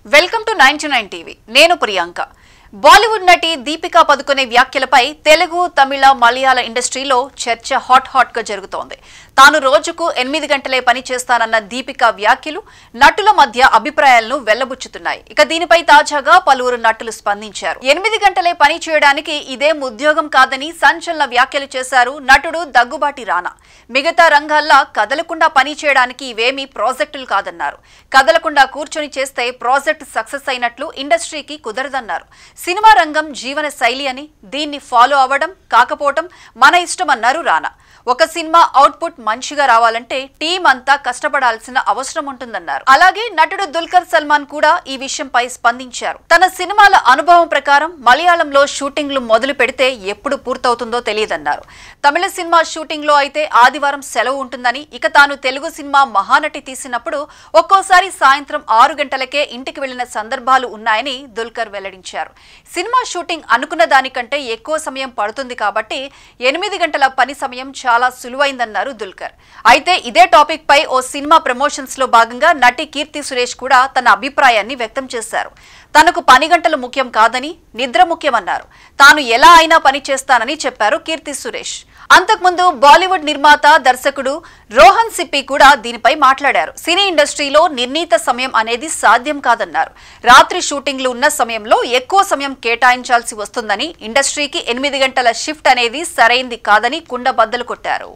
Welcome to 99 TV. నేను ప్రియాంక. బాలీవుడ్ నటి దీపికా పదుకొనే వ్యాఖ్యలపై తెలుగు, తమిళ, మలయాళ ఇండస్ట్రీలో చర్చ హాట్ గా జరుగుతోంది. తాను రోజుకు 8 గంటలే పని చేస్తానన్న దీపికా వ్యాఖ్యలు నటుల మధ్య అభిప్రాయాలను వెల్లబుచ్చుతున్నాయి. ఇక దీనిపై తాజాగా పలువురు నటులు స్పందించారు. 8 గంటలే పని చేయడానికి ఇదేం ఉద్యోగం కాదని సంచలన వ్యాఖ్యలు చేశారు నటుడు దగ్గుబాటి రానా. మిగతా రంగాల్లో కదలకుండా పని చేయడానికి ఇవేమీ ప్రాజెక్టులు కాదన్నారు. కదలకుండా కూర్చొని చేస్తే ప్రాజెక్ట్ సక్సెస్ అయినట్లు ఇండస్ట్రీకి కుదరదన్నారు. సినిమా రంగం జీవన శైలి అని, దీన్ని ఫాలో అవ్వడం కాకపోవడం మన ఇష్టమన్నారు రానా. ఒక సినిమా అవుట్పుట్ మంచిగా రావాలంటే టీం అంతా కష్టపడాల్సిన అవసరం ఉంటుందన్నారు. అలాగే నటుడు దుల్కర్ సల్మాన్ కూడా ఈ విషయంపై స్పందించారు. తన సినిమాల అనుభవం ప్రకారం మలయాళంలో షూటింగ్లు మొదలు పెడితే ఎప్పుడు పూర్తవుతుందో తెలియదన్నారు. తమిళ సినిమా షూటింగ్ లో అయితే ఆదివారం సెలవు ఉంటుందని, ఇక తాను తెలుగు సినిమా మహానటి తీసినప్పుడు ఒక్కోసారి సాయంత్రం 6 గంటలకే ఇంటికి వెళ్లిన సందర్భాలు ఉన్నాయని దుల్కర్ వెల్లడించారు. సినిమా షూటింగ్ అనుకున్న దానికంటే ఎక్కువ సమయం పడుతుంది కాబట్టి 8 గంటల పని సమయం చాలా సులువైందన్నారు దుల్కర్. అయితే ఇదే టాపిక్ పై ఓ సినిమా ప్రమోషన్స్ లో భాగంగా నటి కీర్తి సురేష్ కూడా తన అభిప్రాయాన్ని వ్యక్తం చేశారు. తనకు పని గంటలు ముఖ్యం కాదని, నిద్ర ముఖ్యమన్నారు. తాను ఎలా అయినా పని చేస్తానని చెప్పారు కీర్తి సురేష్. అంతకుముందు బాలీవుడ్ నిర్మాత, దర్శకుడు రోహన్ సిప్పి కూడా దీనిపై మాట్లాడారు. సినీ ఇండస్ట్రీలో నిర్ణీత సమయం అనేది సాధ్యం కాదన్నారు. రాత్రి షూటింగ్లు ఉన్న సమయంలో ఎక్కువ సమయం కేటాయించాల్సి వస్తుందని, ఇండస్ట్రీకి 8 గంటల షిఫ్ట్ అనేది సరైంది కాదని కుండబద్దలు కొట్టారు.